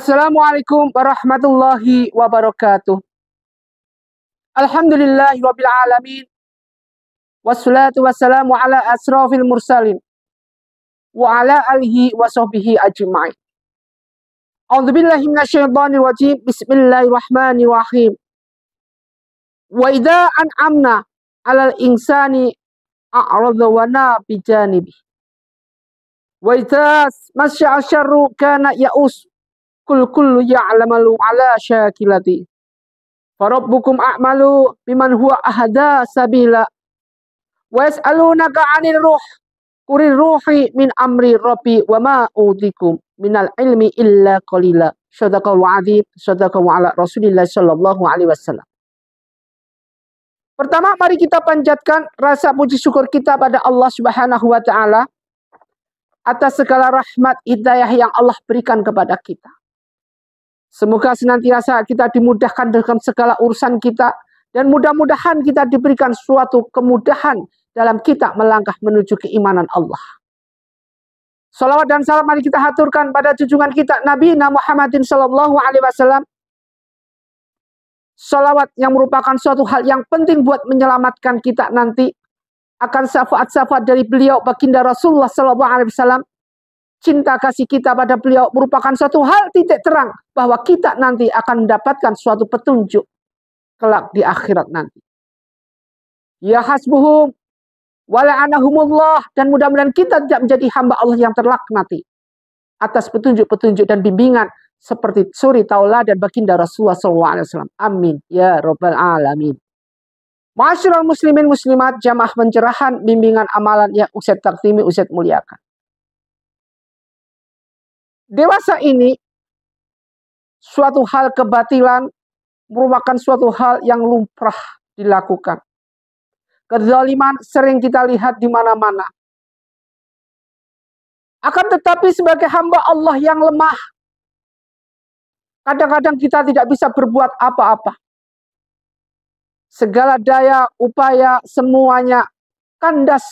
Assalamualaikum warahmatullahi wabarakatuh. Alhamdulillahi rabbil alamin. Wassalatu wassalamu ala asrafil mursalin wa ala alihi wa sahbihi ajma'in. A'udzubillahi minasyaitonir rajim. Bismillahirrahmanirrahim. Wa idza an'amna 'alal insani a'radha wa na bijanibi. Wa idza masya syarru kana ya'us. Kullu ya'lamalu ala syakilati. Farabbukum a'malu biman huwa ahada sabila. Wa yas'alunaka 'anil ruh. Quri ruhi min amri rabbi wa ma udikum minal ilmi illa qalila. Shadaqallahu 'adzim. Shadaqallahu ala Rasulillah sallallahu alaihi wasallam. Pertama, mari kita panjatkan rasa puji syukur kita pada Allah Subhanahu wa taala atas segala rahmat hidayah yang Allah berikan kepada kita. Semoga senantiasa kita dimudahkan dengan segala urusan kita dan mudah-mudahan kita diberikan suatu kemudahan dalam kita melangkah menuju keimanan Allah. Salawat dan salam mari kita haturkan pada junjungan kita Nabi Muhammadin sallallahu alaihi wasallam. Salawat yang merupakan suatu hal yang penting buat menyelamatkan kita nanti akan syafaat-syafaat dari beliau baginda Rasulullah sallallahu alaihi wasallam. Cinta kasih kita pada beliau merupakan suatu hal titik terang bahwa kita nanti akan mendapatkan suatu petunjuk kelak di akhirat nanti. Ya hasbuhum wa la'anahumullah, dan mudah-mudahan kita tidak menjadi hamba Allah yang terlaknati atas petunjuk-petunjuk dan bimbingan seperti suri tauladan baginda Rasulullah SAW. Amin ya rabbal alamin. Ma'asyiral muslimin muslimat, jamaah pencerahan bimbingan amalan yang Ustaz taktimi, Ustaz muliakan. Dewasa ini, suatu hal kebatilan merupakan suatu hal yang lumrah dilakukan. Kezaliman sering kita lihat di mana-mana. Akan tetapi sebagai hamba Allah yang lemah, kadang-kadang kita tidak bisa berbuat apa-apa. Segala daya, upaya, semuanya kandas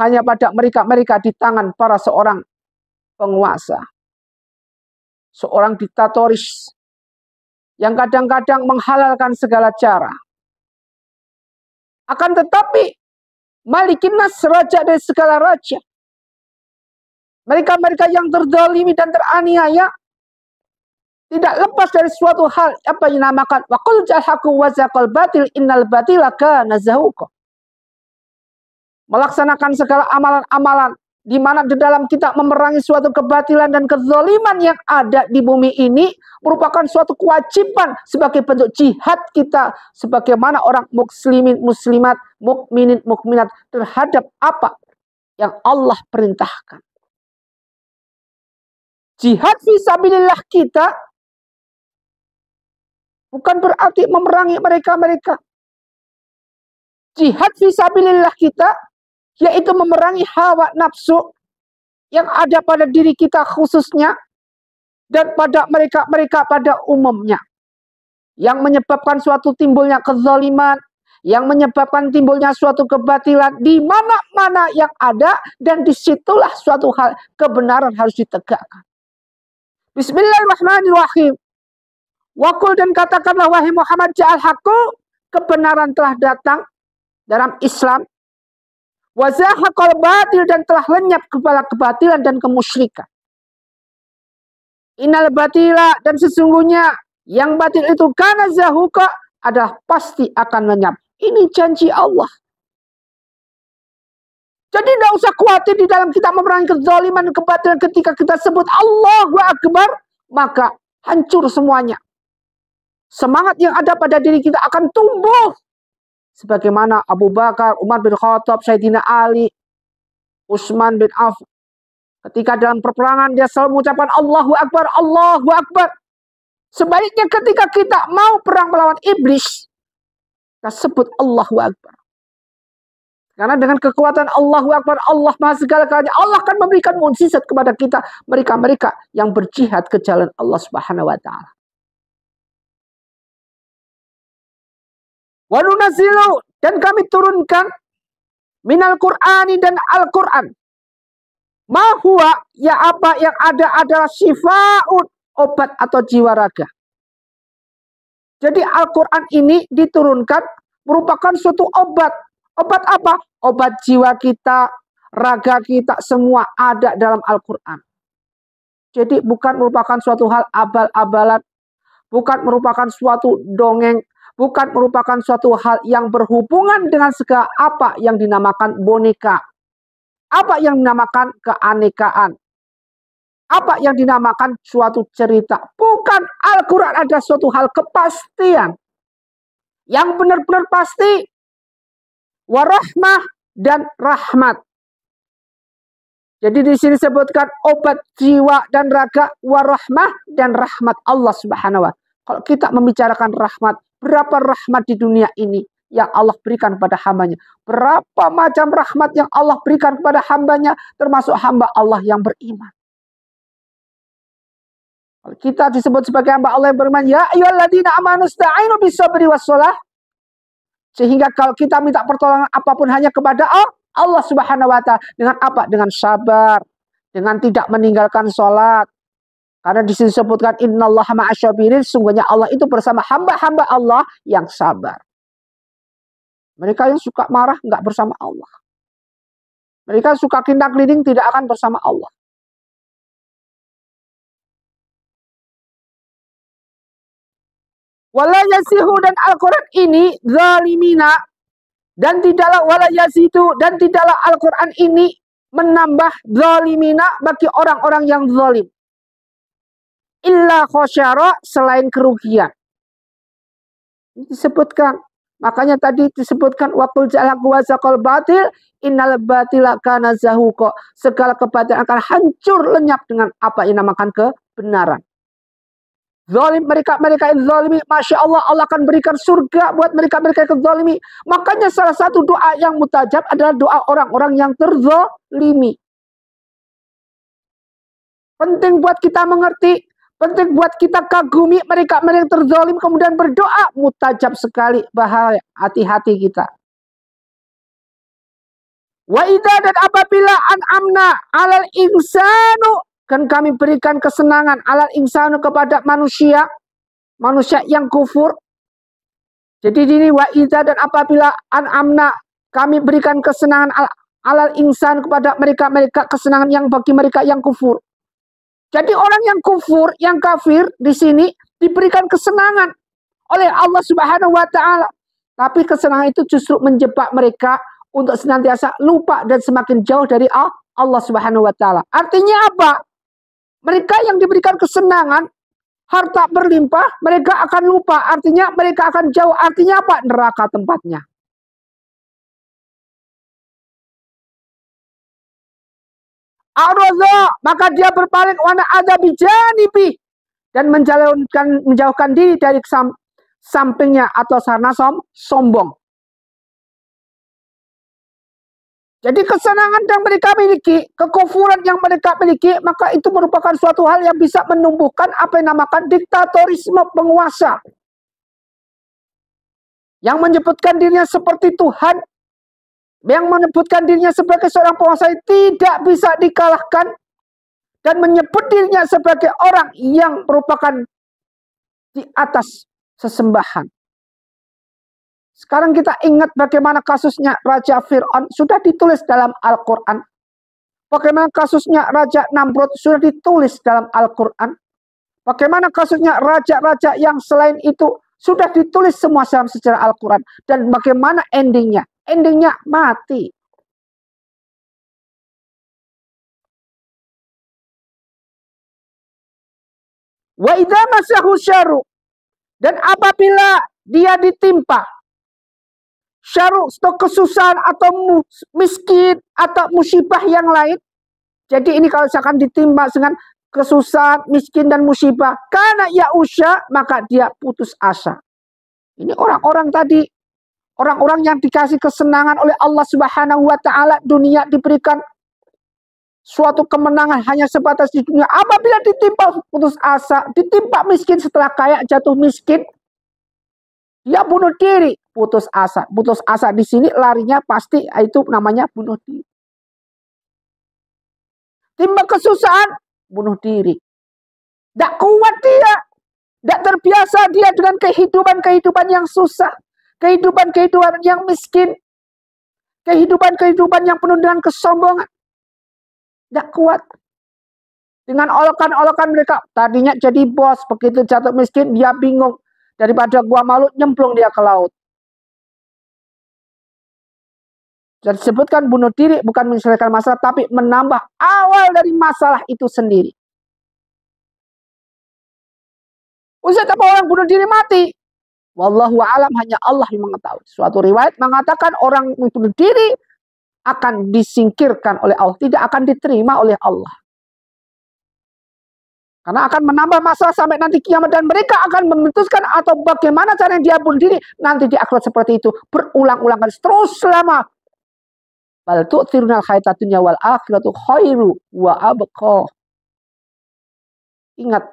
hanya pada mereka-mereka di tangan para seorang penguasa. Seorang diktatoris yang kadang-kadang menghalalkan segala cara. Akan tetapi malikin nas, raja dari segala raja. Mereka-mereka yang terdolimi dan teraniaya tidak lepas dari suatu hal apa yang dinamakan wa qul ja'al haqqu wa zaqal batil innal batila kana zahuqa. Melaksanakan segala amalan-amalan di mana di dalam kita memerangi suatu kebatilan dan kezaliman yang ada di bumi ini merupakan suatu kewajiban sebagai bentuk jihad kita sebagaimana orang muslimin muslimat, mukminin mukminat terhadap apa yang Allah perintahkan. Jihad fisabilillah kita bukan berarti memerangi mereka-mereka. Jihad fisabilillah kita yaitu memerangi hawa nafsu yang ada pada diri kita khususnya dan pada mereka-mereka pada umumnya. Yang menyebabkan suatu timbulnya kezaliman, yang menyebabkan timbulnya suatu kebatilan di mana-mana yang ada, dan disitulah suatu hal kebenaran harus ditegakkan. Bismillahirrahmanirrahim. Wakul, dan katakanlah wahai Muhammad, ja'al haqqu, kebenaran telah datang dalam Islam. Wazahaqal batil, dan telah lenyap kepala kebatilan dan kemusyrikan. Innal batila, dan sesungguhnya yang batil itu kana zahuqa, adalah pasti akan lenyap. Ini janji Allah. Jadi tidak usah khawatir di dalam kita memerangi kezaliman dan kebatilan. Ketika kita sebut Allahu Akbar, maka hancur semuanya. Semangat yang ada pada diri kita akan tumbuh. Sebagaimana Abu Bakar, Umar bin Khattab, Sayyidina Ali, Utsman bin Affan. Ketika dalam perperangan dia selalu mengucapkan Allahu Akbar, Allahu Akbar. Sebaliknya ketika kita mau perang melawan iblis, kita sebut Allahu Akbar. Karena dengan kekuatan Allahu Akbar, Allah Maha Segala-galanya, Allah akan memberikan mukjizat kepada kita, mereka-mereka yang berjihad ke jalan Allah Subhanahu wa taala. Wa nunazzilu, dan kami turunkan minal Qur'ani, dan Al-Qur'an. Ma huwa, ya apa yang ada adalah syifaun, obat atau jiwa raga. Jadi Al-Quran ini diturunkan merupakan suatu obat. Obat apa? Obat jiwa kita, raga kita, semua ada dalam Al-Quran. Jadi bukan merupakan suatu hal abal-abalan, bukan merupakan suatu dongeng, bukan merupakan suatu hal yang berhubungan dengan segala apa yang dinamakan boneka, apa yang dinamakan keanekaan, apa yang dinamakan suatu cerita. Bukan, Al-Quran ada suatu hal kepastian yang benar-benar pasti. Warahmah dan rahmat. Jadi di sini disebutkan obat jiwa dan raga, warahmah dan rahmat Allah Subhanahu wa Ta'ala. Kalau kita membicarakan rahmat, berapa rahmat di dunia ini yang Allah berikan kepada hambanya? Berapa macam rahmat yang Allah berikan kepada hambanya, termasuk hamba Allah yang beriman. Kalau kita disebut sebagai hamba Allah yang beriman, ya ayyuhalladzina amanu ista'inu bis-sabri was-shalah. Sehingga kalau kita minta pertolongan apapun hanya kepada Allah Subhanahu wa Ta'ala. Dengan apa? Dengan sabar. Dengan tidak meninggalkan sholat. Karena di sini disebutkan innallaha ma'asyabirin. Sungguhnya Allah itu bersama hamba-hamba Allah yang sabar. Mereka yang suka marah nggak bersama Allah. Mereka suka kindak-klinding tidak akan bersama Allah. Wala yasihu, dan Al-Quran ini zalimina, dan tidaklah wala yasihu, dan tidaklah Al-Quran ini menambah zalimina bagi orang-orang yang zalim. Illa khosyara, selain kerugian. Disebutkan, makanya tadi disebutkan waqul ja'alak wa zaqal batil innal batila kana zahuqa. Segala kebatilan akan hancur lenyap dengan apa yang dinamakan kebenaran. Zalim, mereka yang zalimi, Masya Allah, Allah akan berikan surga buat mereka yang zalimi. Makanya salah satu doa yang mutajab adalah doa orang-orang yang terzalimi. Penting buat kita mengerti, penting buat kita kagumi mereka yang terzalim, kemudian berdoa, mutajab sekali, bahaya, hati-hati kita. Wa idza, dan apabila an'amna 'alal insanu, kan kami berikan kesenangan alal insanu kepada manusia yang kufur. Jadi ini wa idza, dan apabila an'amna, kami berikan kesenangan alal insan kepada mereka kesenangan yang bagi mereka yang kufur. Jadi orang yang kufur, yang kafir di sini diberikan kesenangan oleh Allah Subhanahu wa Ta'ala. Tapi kesenangan itu justru menjebak mereka untuk senantiasa lupa dan semakin jauh dari Allah Subhanahu wa Ta'ala. Artinya apa? Mereka yang diberikan kesenangan, harta berlimpah, mereka akan lupa. Artinya mereka akan jauh. Artinya apa? Neraka tempatnya. A'radha, maka dia berpaling, wana ada bijanibi, dan menjauhkan diri dari sampingnya atau sarana sombong. Jadi kesenangan yang mereka miliki, kekufuran yang mereka miliki, maka itu merupakan suatu hal yang bisa menumbuhkan apa yang dinamakan diktatorisme penguasa. Yang menyebutkan dirinya seperti Tuhan, yang menyebutkan dirinya sebagai seorang penguasa, tidak bisa dikalahkan, dan menyebut dirinya sebagai orang yang merupakan di atas sesembahan. Sekarang kita ingat bagaimana kasusnya Raja Fir'aun sudah ditulis dalam Al-Quran. Bagaimana kasusnya Raja Namrud sudah ditulis dalam Al-Quran. Bagaimana kasusnya raja-raja yang selain itu sudah ditulis semua dalam sejarah Al-Quran. Dan bagaimana endingnya? Endingnya mati. Wa idza masahu syarru, dan apabila dia ditimpa syarru, atau kesusahan atau miskin atau musibah yang lain. Jadi ini kalau misalkan ditimpa dengan kesusahan, miskin dan musibah, karena ya usya, maka dia putus asa. Ini orang-orang tadi, orang-orang yang dikasih kesenangan oleh Allah Subhanahu wa Ta'ala, dunia diberikan suatu kemenangan hanya sebatas di dunia. Apabila ditimpa putus asa, ditimpa miskin setelah kaya jatuh miskin, dia bunuh diri, putus asa. Putus asa di sini larinya pasti itu namanya bunuh diri. Timba kesusahan, bunuh diri. Tidak kuat dia. Tidak terbiasa dia dengan kehidupan-kehidupan yang susah. Kehidupan-kehidupan yang miskin. Kehidupan-kehidupan yang penuh dengan kesombongan. Tidak kuat. Dengan olokan-olokan mereka. Tadinya jadi bos. Begitu jatuh miskin, dia bingung. Daripada gua malu, nyemplung dia ke laut. Dan disebutkan bunuh diri bukan menyelesaikan masalah, tapi menambah awal dari masalah itu sendiri. Ustaz, apa orang bunuh diri mati? Wallahu a'lam, hanya Allah yang mengetahui. Suatu riwayat mengatakan orang bunuh diri akan disingkirkan oleh Allah, tidak akan diterima oleh Allah. Karena akan menambah masalah sampai nanti kiamat, dan mereka akan memutuskan atau bagaimana cara dia bunuh diri nanti di akhirat seperti itu, berulang-ulang terus selama. Bal tu'thirunal hayatad dunya wal akhiratu khairu wa abqa. Ingat,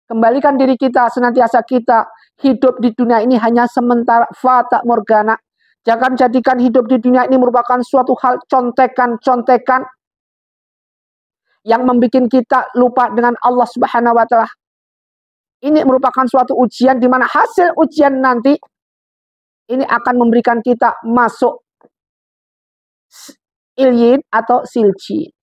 kembalikan diri kita, senantiasa kita hidup di dunia ini hanya sementara, fata morgana. Jangan jadikan hidup di dunia ini merupakan suatu hal contekan-contekan yang membuat kita lupa dengan Allah Subhanahu wa Ta'ala. Ini merupakan suatu ujian di mana hasil ujian nanti ini akan memberikan kita masuk ilyin atau silji.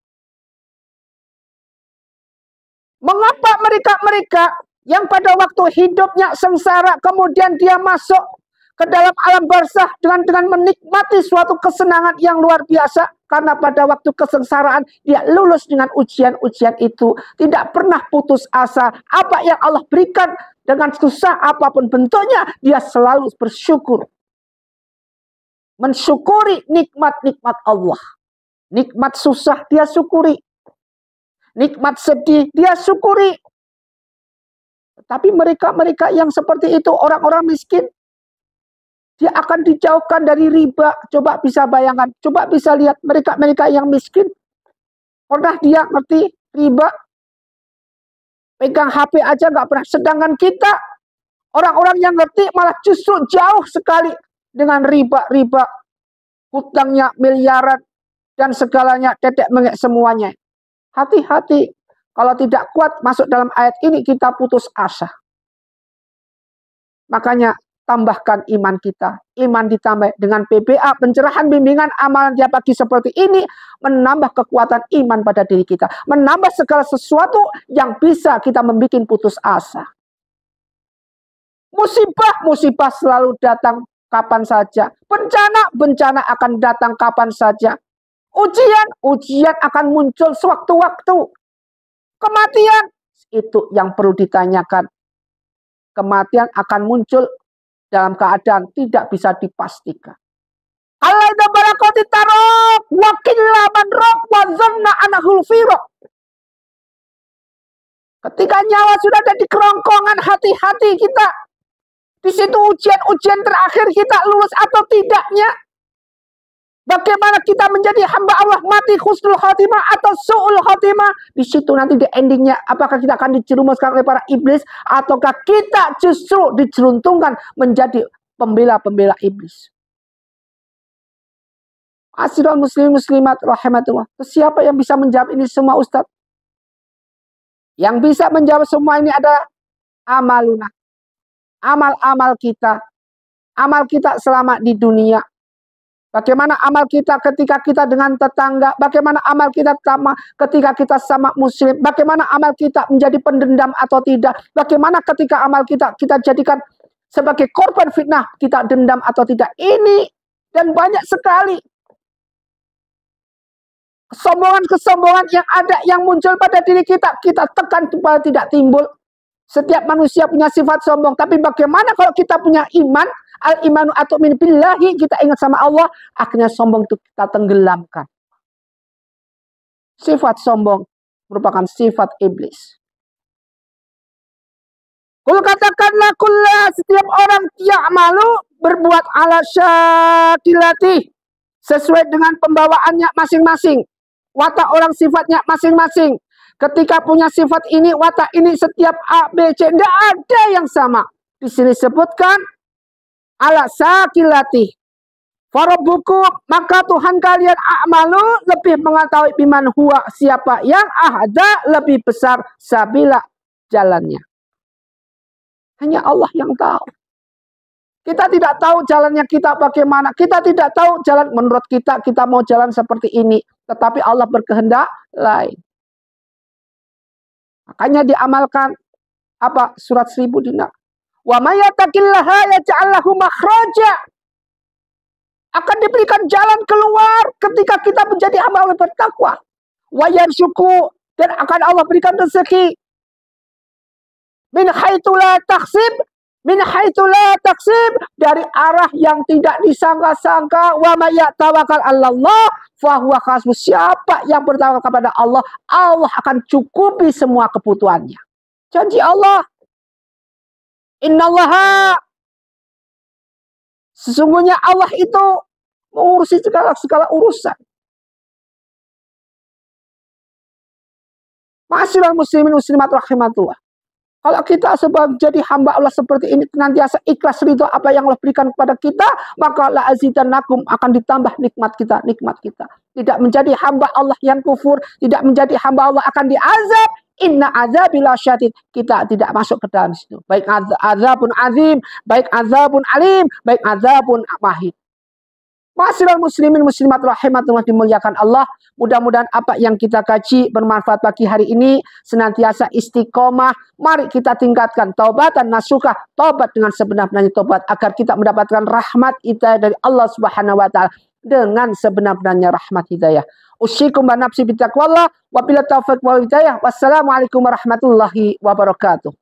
Mengapa mereka yang pada waktu hidupnya sengsara kemudian dia masuk ke dalam alam barzah dengan menikmati suatu kesenangan yang luar biasa? Karena pada waktu kesengsaraan dia lulus dengan ujian-ujian itu, tidak pernah putus asa. Apa yang Allah berikan dengan susah apapun bentuknya, dia selalu bersyukur. Mensyukuri nikmat-nikmat Allah. Nikmat susah dia syukuri. Nikmat sedih dia syukuri. Tapi mereka yang seperti itu, orang-orang miskin, dia akan dijauhkan dari riba. Coba bisa bayangkan, coba bisa lihat mereka yang miskin. Pernah dia ngerti riba? Pegang HP aja nggak pernah. Sedangkan kita, orang-orang yang ngerti malah justru jauh sekali dengan riba, hutangnya miliaran, dan segalanya tetek mengek semuanya. Hati-hati, kalau tidak kuat masuk dalam ayat ini kita putus asa. Makanya tambahkan iman kita. Iman ditambah dengan PBA, pencerahan bimbingan amalan tiap pagi seperti ini, menambah kekuatan iman pada diri kita. Menambah segala sesuatu yang bisa kita membuat putus asa. Musibah selalu datang kapan saja. Bencana akan datang kapan saja. Ujian akan muncul sewaktu-waktu. Kematian, itu yang perlu ditanyakan. Kematian akan muncul dalam keadaan tidak bisa dipastikan. Allah itu barakati tarok, wakillah manrok, wazanna anahul firok. Ketika nyawa sudah ada di kerongkongan hati-hati kita, di situ ujian terakhir kita lulus atau tidaknya. Bagaimana kita menjadi hamba Allah, mati husnul khotimah atau su'ul khotimah. Di situ nanti di endingnya, apakah kita akan dijerumuskan oleh para iblis, ataukah kita justru dijeruntungkan menjadi pembela-pembela iblis. Asirul muslimat rahimatullah. Siapa yang bisa menjawab ini semua, Ustaz? Yang bisa menjawab semua ini adalah amaluna. Amal-amal kita. Amal kita selama di dunia. Bagaimana amal kita ketika kita dengan tetangga. Bagaimana amal kita ketika kita sama muslim. Bagaimana amal kita menjadi pendendam atau tidak. Bagaimana ketika amal kita jadikan sebagai korban fitnah. Kita dendam atau tidak. Ini dan banyak sekali kesombongan-kesombongan yang ada, yang muncul pada diri kita. Kita tekan supaya tidak timbul. Setiap manusia punya sifat sombong. Tapi bagaimana kalau kita punya iman? Al-imanu atu'min billahi, kita ingat sama Allah, akhirnya sombong itu kita tenggelamkan. Sifat sombong merupakan sifat iblis. Kul katakanlah kullah, setiap orang ya'malu berbuat ala syakilati, sesuai dengan pembawaannya masing-masing. Watak orang sifatnya masing-masing. Ketika punya sifat ini, watak ini, setiap A, B, C, tidak ada yang sama. Di sini sebutkan ala sakilati. Farabuku, maka Tuhan kalian a'malu, lebih mengetahui biman huwa, siapa yang ahda, lebih besar sabila jalannya. Hanya Allah yang tahu. Kita tidak tahu jalannya kita bagaimana. Kita tidak tahu jalan menurut kita mau jalan seperti ini. Tetapi Allah berkehendak lain. Makanya diamalkan apa surat 1000 dinar. Wa may yattaqillaha yaj'al lahu makhraja. Akan diberikan jalan keluar ketika kita menjadi hamba Allah bertakwa. Wa yarzuqu, dan akan Allah berikan rezeki. Min haitsu la tahsib. Min haitsu la taksib, dari arah yang tidak disangka-sangka. Wa may yatawakkal 'alallah fa huwa hasbuh. Siapa yang bertawakal kepada Allah, Allah akan cukupi semua kebutuhannya. Janji Allah. Innallaha, sesungguhnya Allah itu mengurusi segala urusan. Ma'asyiral muslimin muslimat rahimatullah. Kalau kita jadi hamba Allah seperti ini, senantiasa ikhlas ridho apa yang Allah berikan kepada kita, maka la azidannakum, akan ditambah nikmat kita. Tidak menjadi hamba Allah yang kufur, tidak menjadi hamba Allah akan diazab. Inna azabila syadid, kita tidak masuk ke dalam situ. Baik azabun azim, baik azabun alim, baik azabun mahid. Ma'asyiral muslimin muslimat rahimatullah, dimuliakan Allah. Mudah-mudahan apa yang kita kaji bermanfaat pagi hari ini, senantiasa istiqomah. Mari kita tingkatkan taubatan nasuha, taubat dengan sebenar-benarnya taubat, agar kita mendapatkan rahmat hidayah dari Allah Subhanahu wa taala dengan sebenar-benarnya rahmat hidayah. Usikum wa nafsi bitaqwallah wa bila taufiq wa hidayah. Wassalamualaikum warahmatullahi wabarakatuh.